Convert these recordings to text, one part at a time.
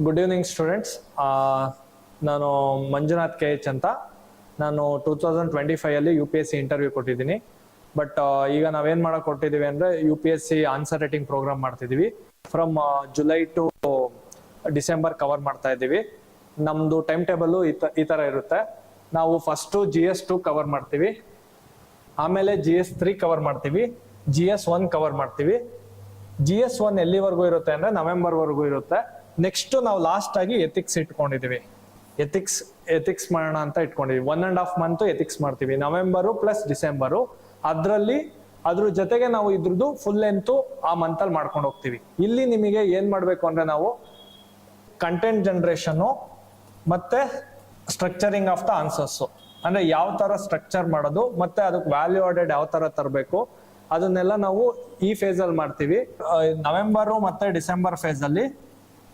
Good evening students. ನಾನು Manjunath KH ಅಂತ. ನಾನು 2025 UPSC ಇಂಟರ್ವ್ಯೂ ಕೊಟ್ಟಿದ್ದೀನಿ. ಬಟ್ ಈಗ ನಾವೇನ್ ಮಾಡಕ್ ಕೊಟ್ಟಿದ್ದೀವಿ ಅಂದ್ರೆ UPSC ಆನ್ಸರ್ ರೈಟಿಂಗ್ ಪ್ರೋಗ್ರಾಮ್ ಮಾಡ್ತಿದೀವಿ. From July to December cover ಮಾಡ್ತಾ ಇದ್ದೀವಿ. ನಮ್ದು ಟೈಮ್ ಟೇಬಲ್ ಈ ತರ ಇರುತ್ತೆ. ನಾವು ಫಸ್ಟ್ GS2 ಕವರ್ ಮಾಡ್ತೀವಿ, ಆಮೇಲೆ GS3 ಕವರ್ ಮಾಡ್ತೀವಿ, GS1 ಕವರ್ ಮಾಡ್ತೀವಿ. GS1 ಎಲ್ಲಿವರೆಗೂ ಇರುತ್ತೆ ಅಂದ್ರೆ ನವೆಂಬರ್ ವರೆಗೂ ಇರುತ್ತೆ. ನೆಕ್ಸ್ಟ್ ನಾವು ಲಾಸ್ಟ್ ಆಗಿ ಎಥಿಕ್ಸ್ ಇಟ್ಕೊಂಡಿದೀವಿ. ಎಥಿಕ್ಸ್ ಮಾಡೋಣ ಅಂತ ಇಟ್ಕೊಂಡಿದೀವಿ. 1.5 ಮಂತ್ ಎಥಿಕ್ಸ್ ಮಾಡ್ತೀವಿ, ನವೆಂಬರು ಪ್ಲಸ್ ಡಿಸೆಂಬರು. ಅದ್ರ ಜೊತೆಗೆ ನಾವು ಇದ್ರದ್ದು ಫುಲ್ ಲೆಂತ್ ಆ ಮಂತ್ ಅಲ್ಲಿ ಮಾಡ್ಕೊಂಡು ಹೋಗ್ತೀವಿ. ಇಲ್ಲಿ ನಿಮಗೆ ಏನ್ ಮಾಡ್ಬೇಕು ಅಂದ್ರೆ ನಾವು ಕಂಟೆಂಟ್ ಜನರೇಷನ್ ಮತ್ತೆ ಸ್ಟ್ರಕ್ಚರಿಂಗ್ ಆಫ್ ದ ಆನ್ಸರ್ಸ್, ಅಂದ್ರೆ ಯಾವ ತರ ಸ್ಟ್ರಕ್ಚರ್ ಮಾಡೋದು ಮತ್ತೆ ಅದಕ್ಕೆ ವ್ಯಾಲ್ಯೂ ಆಡೆಡ್ ಯಾವ ತರ ತರಬೇಕು ಅದನ್ನೆಲ್ಲ ನಾವು ಈ ಫೇಸ್ ಅಲ್ಲಿ ಮಾಡ್ತೀವಿ. ನವೆಂಬರು ಮತ್ತೆ ಡಿಸೆಂಬರ್ ಫೇಸ್ ಅಲ್ಲಿ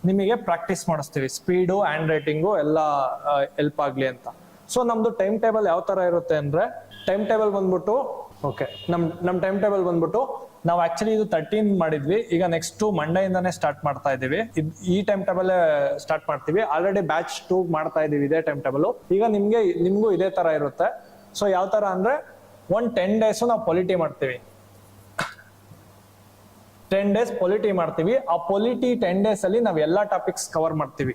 ನಿಮಗೆ ಪ್ರಾಕ್ಟೀಸ್ ಮಾಡಿಸ್ತೀವಿ. ಸ್ಪೀಡು, ಹ್ಯಾಂಡ್ ರೈಟಿಂಗು ಎಲ್ಲ ಹೆಲ್ಪ್ ಆಗ್ಲಿ ಅಂತ. ಸೊ ನಮ್ದು ಟೈಮ್ ಟೇಬಲ್ ಯಾವ ತರ ಇರುತ್ತೆ ಅಂದ್ರೆ ಟೈಮ್ ಟೇಬಲ್ ಬಂದ್ಬಿಟ್ಟು ನಮ್ ಟೈಮ್ ಟೇಬಲ್ ಬಂದ್ಬಿಟ್ಟು ನಾವು ಆಕ್ಚುಲಿ ಇದು 13 ಮಾಡಿದ್ವಿ. ಈಗ ನೆಕ್ಸ್ಟ್ ಮಂಡೇ ಇಂದಾನೆ ಸ್ಟಾರ್ಟ್ ಮಾಡ್ತಾ ಇದೀವಿ. ಈ ಟೈಮ್ ಟೇಬಲ್ ಸ್ಟಾರ್ಟ್ ಮಾಡ್ತೀವಿ. ಆಲ್ರೆಡಿ ಬ್ಯಾಚ್ 2 ಮಾಡ್ತಾ ಇದೀವಿ ಇದೇ ಟೈಮ್ ಟೇಬಲ್. ಈಗ ನಿಮ್ಗೂ ಇದೇ ತರ ಇರುತ್ತೆ. ಸೊ ಯಾವ ತರ ಅಂದ್ರೆ 10 days ನಾವು ಪೊಲಿಟಿ ಮಾಡ್ತೀವಿ. 10 days ಪೊಲಿಟಿ ಮಾಡ್ತೀವಿ. ಆ ಪೊಲಿಟಿ 10 days ಅಲ್ಲಿ ನಾವು ಎಲ್ಲಾ ಟಾಪಿಕ್ಸ್ ಕವರ್ ಮಾಡ್ತೀವಿ.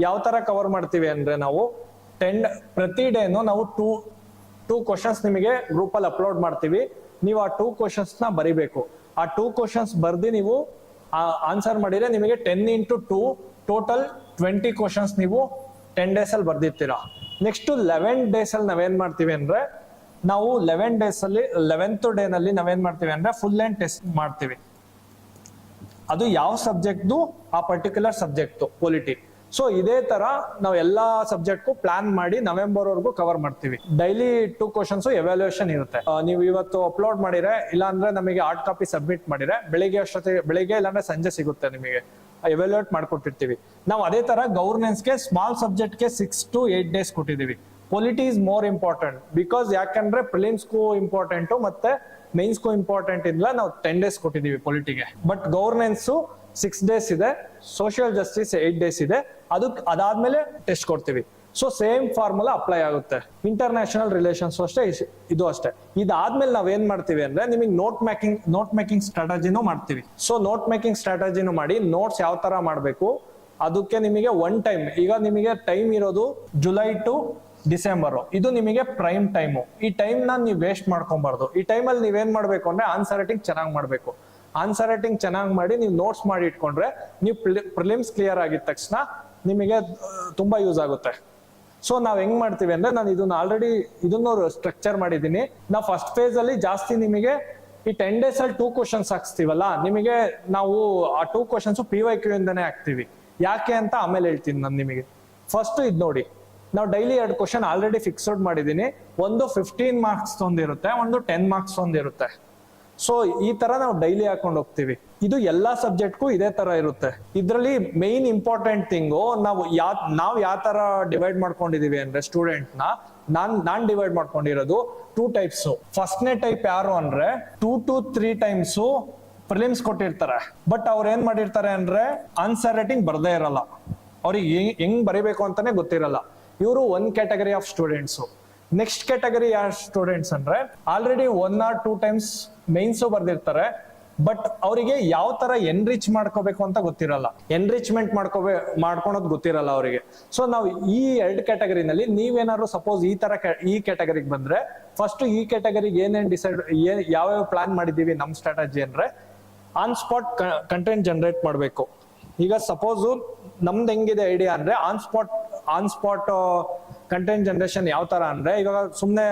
ಯಾವ ತರ ಕವರ್ ಮಾಡ್ತೀವಿ ಅಂದ್ರೆ ನಾವು ಪ್ರತಿ ಡೇನು ನಾವು ಟೂ ಕ್ವಶನ್ಸ್ ನಿಮಗೆ ಗ್ರೂಪ್ ಅಲ್ಲಿ ಅಪ್ಲೋಡ್ ಮಾಡ್ತೀವಿ. ನೀವು ಆ 2 questions ನ ಬರಿಬೇಕು. ಆ 2 questions ಬರ್ದಿ ನೀವು ಆನ್ಸರ್ ಮಾಡಿದ್ರೆ ನಿಮಗೆ 10 into 2 ಟೋಟಲ್ 20 questions ನೀವು 10 days ಅಲ್ಲಿ ಬರ್ದಿರ್ತೀರಾ. ನೆಕ್ಸ್ಟ್ 11 days ಅಲ್ಲಿ ನಾವೇನ್ ಮಾಡ್ತೀವಿ ಅಂದ್ರೆ ನಾವು 11 days ಅಲ್ಲಿ 11th ಡೇ ನಲ್ಲಿ ನಾವೇನ್ ಮಾಡ್ತೀವಿ ಅಂದ್ರೆ ಫುಲ್ ಲೆಂತ್ ಟೆಸ್ಟ್ ಮಾಡ್ತೀವಿ. ಅದು ಯಾವ ಸಬ್ಜೆಕ್ಟ್ದು ಆ ಪರ್ಟಿಕ್ಯುಲರ್ ಸಬ್ಜೆಕ್ಟ್ ಪೊಲಿಟಿ. ಸೊ ಇದೇ ತರ ನಾವು ಎಲ್ಲಾ ಸಬ್ಜೆಕ್ಟ್ಗೂ ಪ್ಲಾನ್ ಮಾಡಿ ನವೆಂಬರ್ ವರೆಗೂ ಕವರ್ ಮಾಡ್ತೀವಿ. ಡೈಲಿ 2 questions ಎವ್ಯಾಲ್ಯೂಯೇಷನ್ ಇರುತ್ತೆ. ನೀವು ಇವತ್ತು ಅಪ್ಲೋಡ್ ಮಾಡಿದ್ರೆ ಇಲ್ಲ ಅಂದ್ರೆ ನಮಗೆ ಹಾರ್ಡ್ ಕಾಪಿ ಸಬ್ಮಿಟ್ ಮಾಡಿದ್ರೆ ಬೆಳಿಗ್ಗೆ ಇಲ್ಲಾಂದ್ರೆ ಸಂಜೆ ಸಿಗುತ್ತೆ ನಿಮಗೆ. ಎವ್ಯಾಲ್ಯೂಯೇಟ್ ಮಾಡ್ಕೊಟ್ಟಿರ್ತೀವಿ. ನಾವು ಅದೇ ತರ ಗವರ್ನೆನ್ಸ್ಗೆ ಸ್ಮಾಲ್ ಸಬ್ಜೆಕ್ಟ್ಗೆ 6 to 8 days ಕೊಟ್ಟಿದೀವಿ. Polity is more important because ಯಾಕಂದ್ರೆ ಪ್ರಿಲಿಮ್ಸ್ಗೂ ಇಂಪಾರ್ಟೆಂಟ್ ಮತ್ತೆ ಮೇನ್ಸ್ಗೂ ಇಂಪಾರ್ಟೆಂಟ್ ಇಲ್ಲ. ನಾವು 10 days ಕೊಟ್ಟಿದೀವಿ ಪೊಲಿಟಿಗೆ. ಬಟ್ ಗವರ್ನೆನ್ಸ್ 6 days ಇದೆ, ಸೋಷಿಯಲ್ ಜಸ್ಟಿಸ್ 8 days ಇದೆ. ಅದಾದ್ಮೇಲೆ ಟೆಸ್ಟ್ ಕೊಡ್ತೀವಿ. ಸೊ ಸೇಮ್ ಫಾರ್ಮುಲಾ ಅಪ್ಲೈ ಆಗುತ್ತೆ. ಇಂಟರ್ನ್ಯಾಷನಲ್ ರಿಲೇಷನ್ಸ್ ಅಷ್ಟೇ, ಇದು ಅಷ್ಟೇ. ಇದಾದ್ಮೇಲೆ ನಾವ್ ಏನ್ ಮಾಡ್ತೀವಿ ಅಂದ್ರೆ ನಿಮಗೆ ನೋಟ್ ಮೇಕಿಂಗ್ ಸ್ಟ್ರಾಟಜಿನೂ ಮಾಡ್ತೀವಿ. ಸೊ ನೋಟ್ ಮೇಕಿಂಗ್ ಸ್ಟ್ರಾಟಜಿನೂ ಮಾಡಿ ನೋಟ್ಸ್ ಯಾವ ತರ ಮಾಡ್ಬೇಕು ಅದಕ್ಕೆ ನಿಮಗೆ ಈಗ ನಿಮಗೆ ಟೈಮ್ ಇರೋದು ಜುಲೈ ಟು ಡಿಸೆಂಬರ್. ಇದು ನಿಮಗೆ ಪ್ರೈಮ್ ಟೈಮು. ಈ ಟೈಮ್ ನ ನೀವು ವೇಸ್ಟ್ ಮಾಡ್ಕೊಬಾರ್ದು. ಈ ಟೈಮಲ್ಲಿ ನೀವೇನ್ ಮಾಡ್ಬೇಕು ಅಂದ್ರೆ ಆನ್ಸರ್ ರೈಟಿಂಗ್ ಚೆನ್ನಾಗಿ ಮಾಡ್ಬೇಕು. ಆನ್ಸರ್ ರೈಟಿಂಗ್ ಚೆನ್ನಾಗಿ ಮಾಡಿ ನೀವು ನೋಟ್ಸ್ ಮಾಡಿ ಇಟ್ಕೊಂಡ್ರೆ ನೀವು ಪ್ರಿಲಿಮ್ಸ್ ಕ್ಲಿಯರ್ ಆಗಿದ ತಕ್ಷಣ ನಿಮಗೆ ತುಂಬಾ ಯೂಸ್ ಆಗುತ್ತೆ. ಸೊ ನಾವ್ ಹೆಂಗ್ ಮಾಡ್ತೀವಿ ಅಂದ್ರೆ ನಾನು ಇದನ್ನು ಸ್ಟ್ರಕ್ಚರ್ ಮಾಡಿದೀನಿ. ನಾವು ಫಸ್ಟ್ ಫೇಸ್ ಅಲ್ಲಿ ಜಾಸ್ತಿ ನಿಮಗೆ ಈ 10 days ಅಲ್ಲಿ 2 questions ಹಾಕ್ಸ್ತೀವಲ್ಲ, ನಿಮಗೆ ನಾವು ಆ 2 questions PYQ ಇಂದಾನೆ ಹಾಕ್ತಿವಿ. ಯಾಕೆ ಅಂತ ಆಮೇಲೆ ಹೇಳ್ತೀನಿ ನಾನು ನಿಮಗೆ. ಫಸ್ಟ್ ಇದು ನೋಡಿ, ನಾವು ಡೈಲಿ 2 question ಆಲ್ರೆಡಿ ಫಿಕ್ಸ್ಡ್ ಮಾಡಿದೀನಿ. ಒಂದು 15 marks ಒಂದಿರುತ್ತೆ, ಒಂದು 10 marks ಒಂದಿರುತ್ತೆ. ಸೊ ಈ ತರ ನಾವು ಡೈಲಿ ಹಾಕೊಂಡು ಹೋಗ್ತೀವಿ. ಇದು ಎಲ್ಲಾ ಸಬ್ಜೆಕ್ಟ್ಗೂ ಇದೇ ತರ ಇರುತ್ತೆ. ಇದ್ರಲ್ಲಿ ಮೇನ್ ಇಂಪಾರ್ಟೆಂಟ್ ಥಿಂಗು ನಾವು ಯಾವ ತರ ಡಿವೈಡ್ ಮಾಡ್ಕೊಂಡಿದೀವಿ ಅಂದ್ರೆ ಸ್ಟೂಡೆಂಟ್ ನಾನ್ ಡಿವೈಡ್ ಮಾಡ್ಕೊಂಡಿರೋದು 2 types. ಫಸ್ಟ್ನೇ ಟೈಪ್ ಯಾರು ಅಂದ್ರೆ 2 to 3 times ಪ್ರಿಲಿಮ್ಸ್ ಕೊಟ್ಟಿರ್ತಾರೆ. ಬಟ್ ಅವ್ರು ಏನ್ ಮಾಡಿರ್ತಾರೆ ಅಂದ್ರೆ ಆನ್ಸರ್ ರೈಟಿಂಗ್ ಬರ್ದೇ ಇರಲ್ಲ. ಅವ್ರಿಗೆ ಹೆಂಗ್ ಬರಿಬೇಕು ಅಂತಾನೆ ಗೊತ್ತಿರಲ್ಲ. ಇವರು 1 category of students. Next category ಯಾರು ಸ್ಟೂಡೆಂಟ್ಸ್ ಅಂದ್ರೆ ಆಲ್ರೆಡಿ 1 or 2 times ಮೇನ್ಸ್ ಬರ್ದಿರ್ತಾರೆ. ಬಟ್ ಅವರಿಗೆ ಯಾವ ತರ ಎನ್ರಿಚ್ ಮಾಡ್ಕೋಬೇಕು ಅಂತ ಗೊತ್ತಿರಲ್ಲ. ಎನ್ರಿಚ್ಮೆಂಟ್ ಮಾಡ್ಕೊಳೋದು ಗೊತ್ತಿರಲ್ಲ ಅವರಿಗೆ. ಸೊ ನಾವು ಈ 2 ಕ್ಯಾಟಗರಿನಲ್ಲಿ ನೀವೇನಾದ್ರು ಸಪೋಸ್ ಈ ಕ್ಯಾಟಗರಿಗೆ ಬಂದ್ರೆ ಫಸ್ಟ್ ಈ ಕ್ಯಾಟಗರಿಗೆ ಯಾವ್ಯಾವ ಪ್ಲಾನ್ ಮಾಡಿದೀವಿ ನಮ್ ಸ್ಟ್ರಾಟಜಿ ಅಂದ್ರೆ ಆನ್ ಸ್ಪಾಟ್ ಕಂಟೆಂಟ್ ಜನರೇಟ್ ಮಾಡ್ಬೇಕು. ಈಗ ಸಪೋಸ್ ನಮ್ದು ಹೆಂಗಿದೆ ಐಡಿಯಾ ಅಂದ್ರೆ ಆನ್ ಸ್ಪಾಟ್ ಕಂಟೆಂಟ್ ಜನರೇಷನ್ ಯಾವ ತರ ಅಂದ್ರೆ ಇವಾಗ ಸುಮ್ನೆ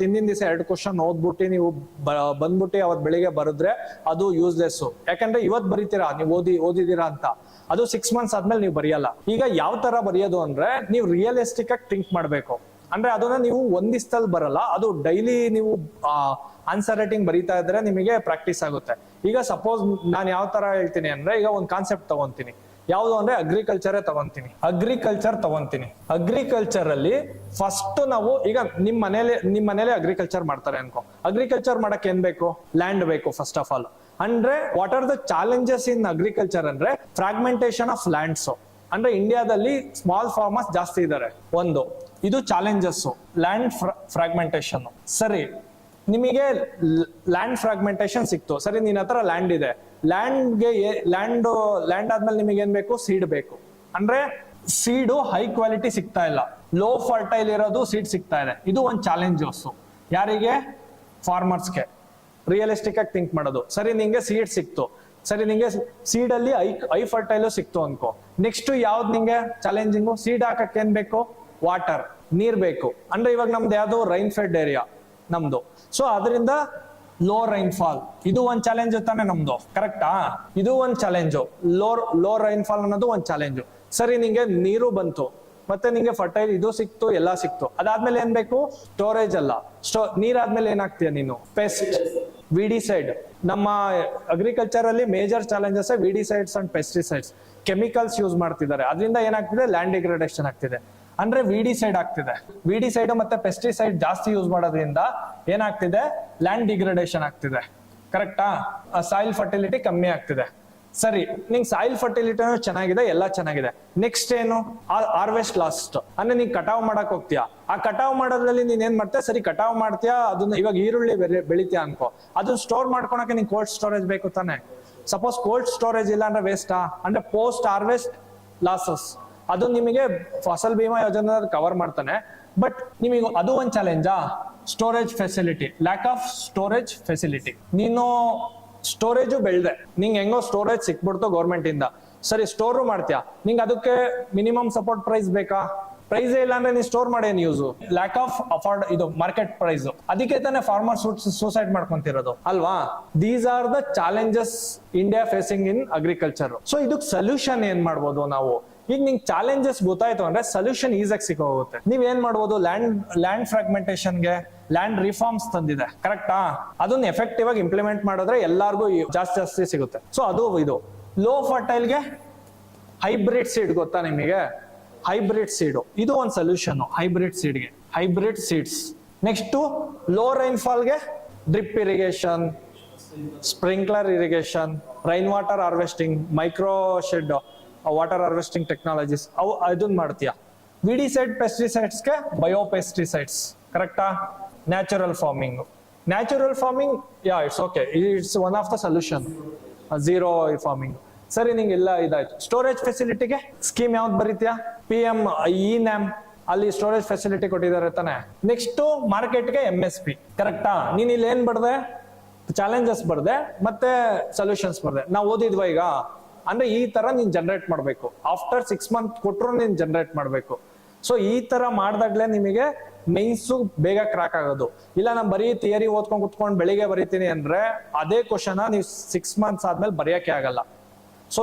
ಹಿಂದಿನ ದಿವಸ 2 question ಓದ್ಬಿಟ್ಟು ನೀವು ಬಂದ್ಬಿಟ್ಟು ಅವತ್ ಬೆಳಿಗ್ಗೆ ಬರೆದ್ರೆ ಅದು ಯೂಸ್ಲೆಸ್. ಯಾಕಂದ್ರೆ ಇವತ್ ಬರೀತೀರಾ ನೀವು ಓದಿದೀರಾ ಅಂತ, ಅದು 6 months ಆದ್ಮೇಲೆ ನೀವು ಬರೆಯಲ್ಲ. ಈಗ ಯಾವ ತರ ಬರೆಯೋದು ಅಂದ್ರೆ ನೀವು ರಿಯಲಿಸ್ಟಿಕ್ ಆಗಿ ಥಿಂಕ್ ಮಾಡ್ಬೇಕು. ಅಂದ್ರೆ ಅದನ್ನ ನೀವು ಒಂದಿಸ್ತಲ್ಲಿ ಬರಲ್ಲ, ಅದು ಡೈಲಿ ನೀವು ಆನ್ಸರ್ ರೈಟಿಂಗ್ ಬರೀತಾ ಇದ್ರೆ ನಿಮಗೆ ಪ್ರಾಕ್ಟೀಸ್ ಆಗುತ್ತೆ. ಈಗ ಸಪೋಸ್ ನಾನು ಯಾವ ತರ ಹೇಳ್ತೀನಿ ಅಂದ್ರೆ ಈಗ ಒಂದು ಕಾನ್ಸೆಪ್ಟ್ ತಗೊಂತೀನಿ. ಯಾವ್ದು ಅಂದ್ರೆ ಅಗ್ರಿಕಲ್ಚರ್ ತಗೊಂತೀನಿ. ಅಗ್ರಿಕಲ್ಚರ್ ಅಲ್ಲಿ ಫಸ್ಟ್ ನಾವು ಈಗ ನಿಮ್ ಮನೇಲಿ ಅಗ್ರಿಕಲ್ಚರ್ ಮಾಡ್ತಾರೆ ಅನ್ಕೋ. ಅಗ್ರಿಕಲ್ಚರ್ ಮಾಡಕ್ ಏನ್ ಬೇಕು? ಲ್ಯಾಂಡ್ ಬೇಕು ಫಸ್ಟ್ ಆಫ್ ಆಲ್. ಅಂದ್ರೆ what are the challenges in agriculture ಅಂದ್ರೆ ಫ್ರಾಗ್ಮೆಂಟೇಶನ್ ಆಫ್ ಲ್ಯಾಂಡ್ಸ್. ಅಂದ್ರೆ ಇಂಡಿಯಾದಲ್ಲಿ ಸ್ಮಾಲ್ ಫಾರ್ಮರ್ಸ್ ಜಾಸ್ತಿ ಇದ್ದಾರೆ. ಒಂದು ಇದು ಚಾಲೆಂಜಸ್. Land fragmentation. ಸರಿ, ನಿಮಗೆ ಲ್ಯಾಂಡ್ ಫ್ರಾಗ್ಮೆಂಟೇಶನ್ ಸಿಕ್ತು. ಸರಿ, ನಿನ್ನ ಹತ್ರ ಲ್ಯಾಂಡ್ ಇದೆ. ಲ್ಯಾಂಡ್ ಆದ್ಮೇಲೆ ನಿಮಗೆ ಏನ್ ಬೇಕು? ಸೀಡ್ ಬೇಕು. ಅಂದ್ರೆ ಸೀಡು ಹೈ ಕ್ವಾಲಿಟಿ ಸಿಗ್ತಾ ಇಲ್ಲ, ಲೋ ಫರ್ಟೈಲ್ ಇರೋದು ಸೀಡ್ ಸಿಗ್ತಾ ಇದೆ. ಇದು ಒಂದು ಚಾಲೆಂಜಸ್. ಯಾರಿಗೆ? ಫಾರ್ಮರ್ಸ್ಗೆ. ರಿಯಲಿಸ್ಟಿಕ್ ಆಗಿ ಥಿಂಕ್ ಮಾಡೋದು. ಸರಿ, ನಿಂಗೆ ಸೀಡ್ ಸಿಕ್ತು. ಸರಿ, ನಿಂಗೆ ಸೀಡ್ ಅಲ್ಲಿ ಐ ಫರ್ಟೈಲು ಸಿಕ್ತು ಅನ್ಕೋ. ನೆಕ್ಸ್ಟ್ ಯಾವ್ದು ನಿಂಗೆ ಚಾಲೆಂಜಿಂಗು? ಸೀಡ್ ಹಾಕಕ್ಕೆ ಏನ್ ಬೇಕು? ವಾಟರ್, ನೀರ್ ಬೇಕು. ಅಂದ್ರೆ ಇವಾಗ ನಮ್ದು ಯಾವ್ದು ರೈನ್ ಫೆಡ್ ಏರಿಯಾ ನಮ್ದು. ಸೊ ಅದರಿಂದ ಲೋ ರೈನ್ ಫಾಲ್, ಇದು ಒಂದ್ ಚಾಲೆಂಜ್ ತಾನೆ ನಮ್ದು, ಕರೆಕ್ಟಾ? ಇದು ಒಂದ್ ಚಾಲೆಂಜು. ಲೋ ರೈನ್ ಫಾಲ್ ಅನ್ನೋದು ಒಂದ್ ಚಾಲೆಂಜು. ಸರಿ, ನಿಂಗೆ ನೀರು ಬಂತು, ಮತ್ತೆ ನಿಂಗೆ ಫರ್ಟೈಲ್ ಇದು ಸಿಕ್ತು, ಎಲ್ಲ ಸಿಕ್ತು. ಅದಾದ್ಮೇಲೆ ಏನ್ ಬೇಕು? ಸ್ಟೋರೇಜ್ ಅಲ್ಲ. ನೀರಾದ್ಮೇಲೆ ಏನಾಗ್ತೀಯ ನೀನು? Pest, weedicide. ನಮ್ಮ ಅಗ್ರಿಕಲ್ಚರ್ ಅಲ್ಲಿ major challenges weedicides and pesticides. Chemicals use ಮಾಡ್ತಿದ್ದಾರೆ, ಅದರಿಂದ ಏನಾಗ್ತಿದೆ? ಲ್ಯಾಂಡ್ ಡಿಗ್ರೇಡೇಷನ್ ಆಗ್ತಿದೆ. ಅಂದ್ರೆ ವಿಡಿಸೈಡ್ ಆಗ್ತಿದೆ. ವಿಡಿಸೈಡ್ ಮತ್ತೆ ಪೆಸ್ಟಿಸೈಡ್ ಜಾಸ್ತಿ ಯೂಸ್ ಮಾಡೋದ್ರಿಂದ ಏನಾಗ್ತಿದೆ? ಲ್ಯಾಂಡ್ ಡಿಗ್ರೇಡೇಷನ್ ಆಗ್ತಿದೆ, ಕರೆಕ್ಟಾ? ಸಾಯಿಲ್ ಫರ್ಟಿಲಿಟಿ ಕಮ್ಮಿ ಆಗ್ತಿದೆ. ಸರಿ, ನಿಂಗೆ ಸಾಯಿಲ್ ಫರ್ಟಿಲಿಟಿ ಚೆನ್ನಾಗಿದೆ, ಎಲ್ಲ ಚೆನ್ನಾಗಿದೆ. ನೆಕ್ಸ್ಟ್ ಏನು? Harvest last. ಅಂದ್ರೆ ನೀನ್ ಕಟಾವ್ ಮಾಡಕ್ ಹೋಗ್ತೀಯಾ. ಆ ಕಟಾವ್ ಮಾಡೋದ್ರಲ್ಲಿ ನೀನ್ ಏನ್ ಮಾಡ್ತೀಯ? ಸರಿ, ಕಟಾವ್ ಮಾಡ್ತೀಯಾ, ಅದನ್ನ ಇವಾಗ ಈರುಳ್ಳಿ ಬೆಳಿತೀಯ ಅನ್ಕೋ. ಅದನ್ನ ಸ್ಟೋರ್ ಮಾಡ್ಕೊಳಕ್ಕೆ ನಿಂಗೆ ಕೋಲ್ಡ್ ಸ್ಟೋರೇಜ್ ಬೇಕು ತಾನೆ. ಸಪೋಸ್ ಕೋಲ್ಡ್ ಸ್ಟೋರೇಜ್ ಇಲ್ಲ ಅಂದ್ರೆ ವೇಸ್ಟಾ? ಅಂದ್ರೆ ಪೋಸ್ಟ್ ಹಾರ್ವೆಸ್ಟ್ ಲಾಸಸ್ ಅದು ನಿಮಗೆ ಫಸಲ್ ಬಿಮಾ ಯೋಜನೆ ಕವರ್ ಮಾಡ್ತಾನೆ. ಬಟ್ ನಿಮಗೆ ಅದು ಒಂದ್ ಚಾಲೆಂಜಾ? Storage facility, lack of storage facility. ನೀನು ಸ್ಟೋರೇಜು ಬೆಳ್ದೆ, ನಿಂಗೆ ಹೆಂಗೋ ಸ್ಟೋರೇಜ್ ಸಿಕ್ಬಿಡ್ತು ಗೌರ್ಮೆಂಟ್ ಇಂದ. ಸರಿ, ಸ್ಟೋರ್ ಮಾಡ್ತೀಯಾ, ನಿಂಗೆ ಅದಕ್ಕೆ ಮಿನಿಮಮ್ ಸಪೋರ್ಟ್ ಪ್ರೈಸ್ ಬೇಕಾ? ಪ್ರೈಸೇ ಇಲ್ಲ ಅಂದ್ರೆ ನೀವು ಸ್ಟೋರ್ ಮಾಡೇನ್ ಯೂಸು? ಲ್ಯಾಕ್ ಆಫ್ ಇದು ಮಾರ್ಕೆಟ್ ಪ್ರೈಸ್. ಅದಕ್ಕೆ ತಾನೇ ಫಾರ್ಮರ್ ಸೂಸೈಡ್ ಮಾಡ್ಕೊಂತಿರೋದು ಅಲ್ವಾ? These are the challenges India facing in agriculture. So ಇದಕ್ಕೆ ಸೊಲ್ಯೂಷನ್ ಏನ್ ಮಾಡ್ಬೋದು ನಾವು? ಈಗ ನಿಂಗೆ ಚಾಲೆಂಜಸ್ ಗೊತ್ತಾಯ್ತು ಅಂದ್ರೆ ಸೊಲ್ಯೂಷನ್ ಈಸಾಗಿ ಸಿಕ್ಕೋಗುತ್ತೆ. ನೀವ್ ಏನ್ ಮಾಡ್ಬೋದು? ಲ್ಯಾಂಡ್ ಫ್ರಾಗ್ಮೆಂಟೇಶನ್ಗೆ ಲ್ಯಾಂಡ್ ರಿಫಾರ್ಮ್ಸ್ ತಂದಿದೆ, ಕರೆಕ್ಟಾ? ಅದನ್ನ ಎಫೆಕ್ಟಿವ್ ಆಗಿ ಇಂಪ್ಲಿಮೆಂಟ್ ಮಾಡಿದ್ರೆ ಎಲ್ಲಾರ್ಗು ಜಾಸ್ತಿ ಸಿಗುತ್ತೆ. ಸೊ ಅದು ಇದು. ಲೋ ಫರ್ಟೈಲ್ಗೆ ಹೈಬ್ರಿಡ್ ಸೀಡ್ ಗೊತ್ತಾ ನಿಮಗೆ? ಹೈಬ್ರಿಡ್ ಸೀಡ್ ಇದು ಒಂದು ಸೊಲ್ಯೂಷನ್. ಹೈಬ್ರಿಡ್ ಸೀಡ್ಗೆ hybrid seeds. Next low rain ಫಾಲ್ಗೆ drip irrigation, sprinkler irrigation, rain water harvesting, micro shed water harvesting technologies ಅವು ಅದನ್ನ ಮಾಡ್ತೀಯಾ. ವಿಡಿಸೈಡ್ ಪೆಸ್ಟಿಸೈಡ್ಸ್ಗೆ ಬಯೋಪೆಸ್ಟಿಸೈಡ್ಸ್, ಕರೆಕ್ಟಾ? Natural farming. It's okay, it's one of the solution. Zero farming. ಸರಿ, ನಿಂಗೆ ಎಲ್ಲ ಇದಾಯ್ತು. ಸ್ಟೋರೇಜ್ ಫೆಸಿಲಿಟಿಗೆ ಸ್ಕೀಮ್ ಯಾವ್ದು ಬರೀತೀಯಾ? PM E-NAM ಅಲ್ಲಿ ಸ್ಟೋರೇಜ್ ಫೆಸಿಲಿಟಿ ಕೊಟ್ಟಿದ್ದಾರೆ ತಾನೆ. ನೆಕ್ಸ್ಟ್ ಮಾರ್ಕೆಟ್ಗೆ MSP, ಕರೆಕ್ಟಾ? ನೀನ್ ಇಲ್ಲಿ ಏನ್ ಬರ್ದೆ? ಚಾಲೆಂಜಸ್ ಬರ್ದೆ, ಮತ್ತೆ ಸೊಲ್ಯೂಷನ್ಸ್ ಬರ್ದೆ. ನಾವು ಓದಿದ್ವಾ ಈಗ? ಅಂದ್ರೆ ಈ ತರ ನೀನ್ ಜನರೇಟ್ ಮಾಡ್ಬೇಕು. ಆಫ್ಟರ್ 6 ಮಂತ್ ಕೊಟ್ಟರು ನೀನ್ ಜನರೇಟ್ ಮಾಡ್ಬೇಕು. ಸೊ ಈ ತರ ಮಾಡ್ದಾಗ್ಲೇ ನಿಮಗೆ ಮೈನ್ಸು ಬೇಗ ಕ್ರಾಕ್ ಆಗೋದು. ಇಲ್ಲ ನಾನು ಬರೀ ಥಿಯರಿ ಓದ್ಕೊಂಡ್ ಕುತ್ಕೊಂಡು ಬೆಳಿಗ್ಗೆ ಬರೀತೀನಿ ಅಂದ್ರೆ ಅದೇ ಕ್ವಶನ್ ನೀವು 6 ಮಂತ್ಸ್ ಆದ್ಮೇಲೆ ಬರೆಯಕ್ಕೆ ಆಗಲ್ಲ. ಸೊ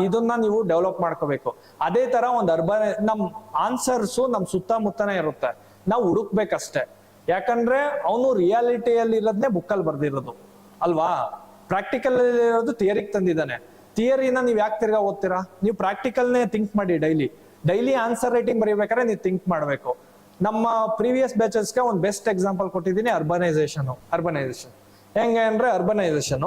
ಇದನ್ನ ನೀವು ಡೆವಲಪ್ ಮಾಡ್ಕೋಬೇಕು. ಅದೇ ತರ ಒಂದು ನಮ್ ಆನ್ಸರ್ಸು ನಮ್ ಸುತ್ತಮುತ್ತನೇ ಇರುತ್ತೆ, ನಾವು ಹುಡುಕ್ಬೇಕಷ್ಟೇ. ಯಾಕಂದ್ರೆ ಅವನು ರಿಯಾಲಿಟಿಯಲ್ಲಿ ಇರೋದನ್ನೇ ಬುಕ್ಕಲ್ಲಿ ಬರ್ದಿರೋದು ಅಲ್ವಾ? ಪ್ರಾಕ್ಟಿಕಲ್ ಇರೋದು ಥಿಯರಿಗೆ ತಂದಿದ್ದಾನೆ. ಥಿಯರಿನ ನೀವು ಯಾಕೆ ತಿರ್ಗಾ ಓದ್ತೀರಾ? ನೀವು ಪ್ರಾಕ್ಟಿಕಲ್ನೇ ಥಿಂಕ್ ಮಾಡಿ. ಡೈಲಿ ಆನ್ಸರ್ ರೈಟಿಂಗ್ ಬರೀಬೇಕಾದ್ರೆ ನೀವು ಥಿಂಕ್ ಮಾಡಬೇಕು. ನಮ್ಮ ಪ್ರೀವಿಯಸ್ ಬ್ಯಾಚಸ್ಗೆ ಒಂದು ಬೆಸ್ಟ್ ಎಕ್ಸಾಂಪಲ್ ಕೊಟ್ಟಿದ್ದೀನಿ, ಅರ್ಬನೈಸೇಷನ್. ಹೆಂಗೆ ಅಂದ್ರೆ ಅರ್ಬನೈಸೇಷನ್,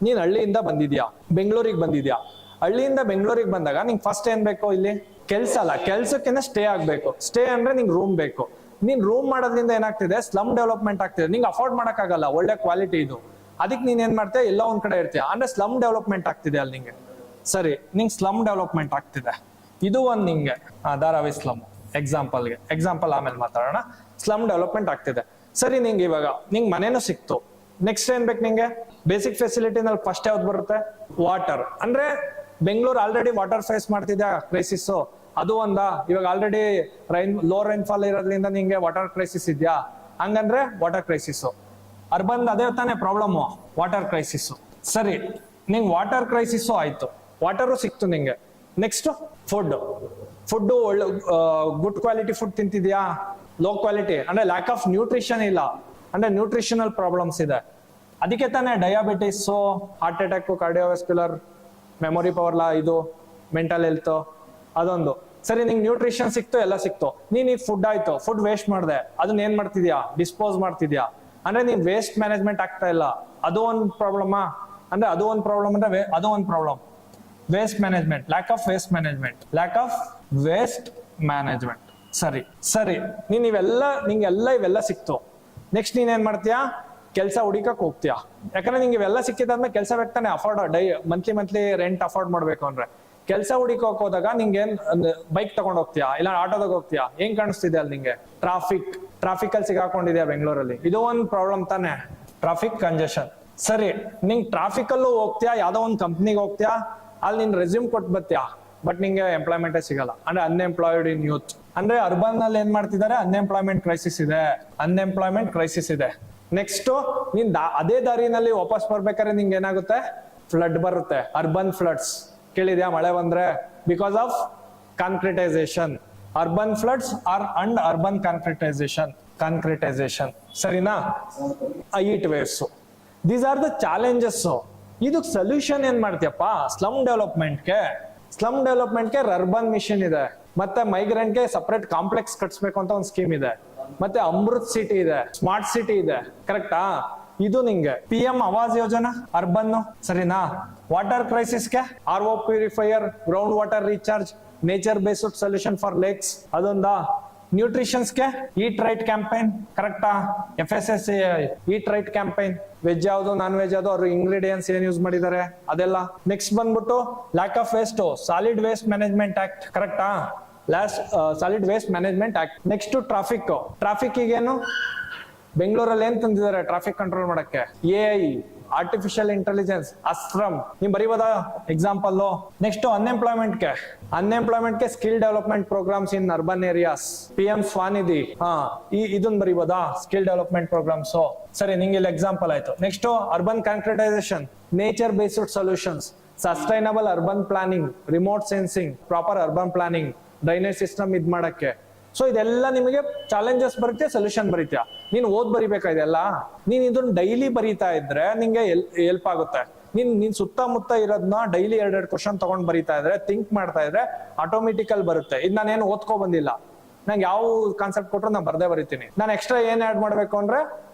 ನೀನ್ ಹಳ್ಳಿಯಿಂದ ಬಂದಿದ್ಯಾ, ಬೆಂಗಳೂರಿಗೆ ಬಂದಿದ್ಯಾ. ಹಳ್ಳಿಯಿಂದ ಬೆಂಗಳೂರಿಗೆ ಬಂದಾಗ ನಿಂಗೆ ಫಸ್ಟ್ ಏನ್ ಬೇಕು? ಇಲ್ಲಿ ಕೆಲ್ಸ ಅಲ್ಲ, ಕೆಲ್ಸಕ್ಕಿಂತ ಸ್ಟೇ ಆಗ್ಬೇಕು. ಸ್ಟೇ ಅಂದ್ರೆ ನಿಂಗೆ ರೂಮ್ ಬೇಕು. ನೀನ್ ರೂಮ್ ಮಾಡೋದ್ರಿಂದ ಏನಾಗ್ತಿದೆ? ಸ್ಲಮ್ ಡೆವಲಪ್ಮೆಂಟ್ ಆಗ್ತಿದೆ. ನಿಂಗೆ ಅಫೋರ್ಡ್ ಮಾಡಕ್ಕಾಗಲ್ಲ ಒಳ್ಳೆ ಕ್ವಾಲಿಟಿ ಇದು. ಅದಕ್ಕೆ ನೀನ್ ಏನ್ ಮಾಡ್ತೀಯ? ಎಲ್ಲ ಒಂದ್ ಕಡೆ ಇರ್ತೀಯ. ಅಂದ್ರೆ ಸ್ಲಮ್ ಡೆವಲಪ್ಮೆಂಟ್ ಆಗ್ತಿದೆ ಅಲ್ಲಿ ನಿಂಗೆ. ಸರಿ, ನಿಂಗೆ ಸ್ಲಮ್ ಡೆವಲಪ್ಮೆಂಟ್ ಆಗ್ತಿದೆ. ಇದು ಒಂದ್ ನಿಂಗೆ ಧಾರಾವಿ ಸ್ಲಮ್ ಎಕ್ಸಾಂಪಲ್ ಆಮೇಲೆ ಮಾತಾಡೋಣ. ಸ್ಲಮ್ ಡೆವಲಪ್ಮೆಂಟ್ ಆಗ್ತಿದೆ. ಸರಿ, ನಿಂಗೆ ಇವಾಗ ನಿಂಗೆ ಮನೇನು ಸಿಕ್ತು. ನೆಕ್ಸ್ಟ್ ಏನ್ ಬೇಕು ನಿಂಗೆ? ಬೇಸಿಕ್ ಫೆಸಿಲಿಟಿನಲ್ಲಿ ಫಸ್ಟ್ ಯಾವ್ದು ಬರುತ್ತೆ? ವಾಟರ್. ಅಂದ್ರೆ ಬೆಂಗಳೂರು ಆಲ್ರೆಡಿ ವಾಟರ್ ಫೇಸ್ ಮಾಡ್ತಿದ್ಯಾ ಕ್ರೈಸಿಸ್? ಅದು ಒಂದ. ಇವಾಗ ಆಲ್ರೆಡಿ ಲೋ ರೈನ್ ಫಾಲ್ ಇರೋದ್ರಿಂದ ನಿಂಗೆ ವಾಟರ್ ಕ್ರೈಸಿಸ್ ಇದೆಯಾ? ಹಂಗಂದ್ರೆ ವಾಟರ್ ಕ್ರೈಸಿಸ್. ಅರ್ಬನ್ ಅದೇ ತಾನೇ ಪ್ರಾಬ್ಲಮ್, ವಾಟರ್ ಕ್ರೈಸಿಸ್. ಸರಿ, ನಿಂಗೆ ವಾಟರ್ ಕ್ರೈಸಿಸ್ ಆಯ್ತು, ವಾಟರು ಸಿಕ್ತು ನಿಂಗೆ. ನೆಕ್ಸ್ಟ್ ಫುಡ್ ಒಳ್ಳೆ ಗುಡ್ ಕ್ವಾಲಿಟಿ ಫುಡ್ ತಿಂತಿದ್ಯಾ? ಲೋ ಕ್ವಾಲಿಟಿ ಅಂದ್ರೆ ಲ್ಯಾಕ್ ಆಫ್ ನ್ಯೂಟ್ರಿಷನ್ ಇಲ್ಲ, ಅಂದ್ರೆ ನ್ಯೂಟ್ರಿಷನಲ್ ಪ್ರಾಬ್ಲಮ್ಸ್ ಇದೆ. ಅದಕ್ಕೆ ತಾನೇ diabetes, heart attack, cardiovascular, memory power ಇದು ಮೆಂಟಲ್ ಹೆಲ್ತ್ ಅದೊಂದು. ಸರಿ, ನಿಂಗೆ ನ್ಯೂಟ್ರಿಷನ್ ಸಿಕ್ತು, ಎಲ್ಲ ಸಿಕ್ತು. ನೀನ್ ಈ ಫುಡ್ ಆಯ್ತು, ಫುಡ್ ವೇಸ್ಟ್ ಮಾಡ್ದೆ, ಅದನ್ನ ಏನ್ ಮಾಡ್ತಿದ್ಯಾ? ಡಿಸ್ಪೋಸ್ ಮಾಡ್ತಿದ್ಯಾ. ಅಂದ್ರೆ ನೀನ್ ವೇಸ್ಟ್ ಮ್ಯಾನೇಜ್ಮೆಂಟ್ ಆಗ್ತಾ ಇಲ್ಲ. ಅದು ಒಂದು ಪ್ರಾಬ್ಲಮ್. ಅಂದ್ರೆ ಅದು ಒಂದು problem. Waste management, lac of waste management, lac of waste management. ಸರಿ ನೀನ್ ಇವೆಲ್ಲ ಸಿಕ್ತು. ನೆಕ್ಸ್ಟ್ ನೀನ್ ಏನ್ ಮಾಡ್ತೀಯಾ, ಕೆಲಸ ಹುಡುಕಕ್ ಹೋಗ್ತೀಯಾ. ಯಾಕಂದ್ರೆ ನಿಂಗೆ ಇವೆಲ್ಲ ಸಿಕ್ಕಿದಾದ್ಮೇಲೆ ಕೆಲಸ ಬೇಕಾನೆ, ಮಂತ್ಲಿ ರೆಂಟ್ ಅಫೋರ್ಡ್ ಮಾಡ್ಬೇಕು ಅಂದ್ರೆ ಕೆಲಸ ಹುಡುಕಕ್ ಹೋದಾಗ ನಿಂಗೆ ಬೈಕ್ ತಗೊಂಡ್ ಹೋಗ್ತೀಯಾ ಇಲ್ಲ ಆಟೋದಾಗ ಹೋಗ್ತೀಯಾ, ಏನ್ ಕಾಣಿಸ್ತಿದೆ ಅಲ್ಲಿ ನಿಂಗೆ? ಟ್ರಾಫಿಕ್ ಅಲ್ಲಿ ಸಿಗಾಕೊಂಡಿದ್ಯಾ ಬೆಂಗಳೂರಲ್ಲಿ, ಇದು ಒಂದ್ ಪ್ರಾಬ್ಲಮ್ ತಾನೆ, ಟ್ರಾಫಿಕ್ ಕಂಜೆಷನ್. ಸರಿ, ನಿಂಗ್ ಟ್ರಾಫಿಕ್ ಅಲ್ಲೂ ಹೋಗ್ತೀಯಾ, ಯಾವ್ದೋ ಒಂದ್ ಕಂಪ್ನಿಗೆ ಹೋಗ್ತೀಯಾ, ಅಲ್ಲಿ ನಿನ್ ರೆಸ್ಯೂಮ್ ಕೊಟ್ಟು ಬರ್ತೀಯಾ, ಬಟ್ ನಿಂಗೆ ಎಂಪ್ಲಾಯ್ಮೆಂಟೇ ಸಿಗಲ್ಲ. ಅಂದ್ರೆ ಅನ್ಎಂಪ್ಲಾಯ್ಡ್ ಇನ್ ಯೂತ್. ಅಂದ್ರೆ ಅರ್ಬನ್ ನಲ್ಲಿ ಏನ್ ಮಾಡ್ತಿದ್ದಾರೆ, ಅನ್ಎಂಪ್ಲಾಯ್ಮೆಂಟ್ ಕ್ರೈಸಿಸ್ ಇದೆ. ನೆಕ್ಸ್ಟ್ ನೀನ್ ಅದೇ ದಾರಿನಲ್ಲಿ ವಾಪಸ್ ಬರ್ಬೇಕಾದ್ರೆ ನಿಂಗೆ ಏನಾಗುತ್ತೆ, ಫ್ಲಡ್ ಬರುತ್ತೆ, ಅರ್ಬನ್ ಫ್ಲಡ್ಸ್ ಕೇಳಿದ್ಯಾ? ಮಳೆ ಬಂದ್ರೆ because of concretisation. Urban floods and urban concretisation. ಸರಿನಾ? Heat waves, these are the challenges. ಇದಕ್ ಸೊಲ್ಯೂಷನ್ ಏನ್ ಮಾಡ್ತೀಯಪ್ಪ? ಸ್ಲಮ್ ಡೆವಲಪ್ಮೆಂಟ್ಗೆ ಅರ್ಬನ್ ಮಿಷನ್ ಇದೆ, ಮತ್ತೆ ಮೈಗ್ರೆಂಟ್ಗೆ ಸಪರೇಟ್ ಕಾಂಪ್ಲೆಕ್ಸ್ ಕಟ್ಸ್ಬೇಕು ಅಂತ ಒಂದು ಸ್ಕೀಮ್ ಇದೆ, ಮತ್ತೆ ಅಮೃತ್ ಸಿಟಿ ಇದೆ, ಸ್ಮಾರ್ಟ್ ಸಿಟಿ ಇದೆ. ಕರೆಕ್ಟಾ? ಇದು ನಿಂಗೆ PM ಆವಾಸ್ ಯೋಜನಾ ಅರ್ಬನ್. ಸರಿನಾ? ವಾಟರ್ ಕ್ರೈಸಿಸ್ಗೆ RO purifier, ground water recharge, nature based solution for lakes ಅದೊಂದಾ. ನ್ಯೂಟ್ರಿಷನ್ಸ್ಗೆ ಈಟ್ ರೈಟ್ ಕ್ಯಾಂಪೈನ್. ಕರೆಕ್ಟಾ? FSSAI eat right campaign. Veg ಯಾವ್ದು ನಾನ್ ವೆಜ್ ಯಾವ್ದು, ಅವ್ರು ಇಂಗ್ರೀಡಿಯೆಂಟ್ಸ್ ಏನ್ ಯೂಸ್ ಮಾಡಿದ್ದಾರೆ ಅದೆಲ್ಲ. ನೆಕ್ಸ್ಟ್ ಬಂದ್ಬಿಟ್ಟು lack of waste, solid waste management act. ಕರೆಕ್ಟಾ? Solid waste management act. Next traffic ಈಗೇನು ಬೆಂಗಳೂರಲ್ಲಿ ಏನ್ ತಂದಿದ್ದಾರೆ ಟ್ರಾಫಿಕ್ ಕಂಟ್ರೋಲ್ ಮಾಡಕ್ಕೆ? AI, artificial intelligence, Astram. ನೀವ್ ಬರೀಬೋದಾ ಎಕ್ಸಾಂಪಲ್? ನೆಕ್ಸ್ಟ್ ಅನ್ಎಂಪ್ಲಾಯ್ಮೆಂಟ್ಗೆ skill development programmes in urban areas, PM Svanidhi. ಇದನ್ನ ಬರೀಬೋದಾ, ಸ್ಕಿಲ್ ಡೆವಲಪ್ಮೆಂಟ್ ಪ್ರೋಗ್ರಾಮ್ಸ್. ಸರಿ, ನಿಂಗೆ ಇಲ್ಲಿ ಎಕ್ಸಾಂಪಲ್ ಆಯ್ತು. Next urban concretisation, nature based solutions, sustainable urban planning, remote sensing, proper urban planning, drainage system ಇದ್ ಮಾಡಕ್ಕೆ. ಸೊ ಇದೆಲ್ಲ ನಿಮಗೆ ಚಾಲೆಂಜಸ್ ಬರುತ್ತೆ, ಸೊಲ್ಯೂಷನ್ ಬರೀತ್ಯಾ. ನೀನ್ ಬರೀಬೇಕಾ ಇದೆಲ್ಲ? ನೀನ್ ಇದನ್ನ ಡೈಲಿ ಬರೀತಾ ಇದ್ರೆ ನಿಂಗೆ ಹೆಲ್ಪ್ ಆಗುತ್ತೆ. ನೀನ್ ಸುತ್ತಮುತ್ತ ಇರೋದನ್ನ ಡೈಲಿ 2 ಕ್ವಶನ್ ತಗೊಂಡ್ ಬರೀತಾ ಇದ್ರೆ, ಥಿಂಕ್ ಮಾಡ್ತಾ ಇದ್ರೆ ಆಟೋಮೆಟಿಕಲ್ ಬರುತ್ತೆ. ಇದು ನಾನೇನು ಓದ್ಕೊ ಬಂದಿಲ್ಲ, ನಂಗೆ ಯಾವ ಕಾನ್ಸೆಪ್ಟ್ ಕೊಟ್ರು ನಾನು ಬರ್ದೇ ಬರೀತೀನಿ. ನಾನು ಎಕ್ಸ್ಟ್ರಾ ಏನ್ ಆಡ್ ಮಾಡ್ಬೇಕು ಅಂದ್ರೆ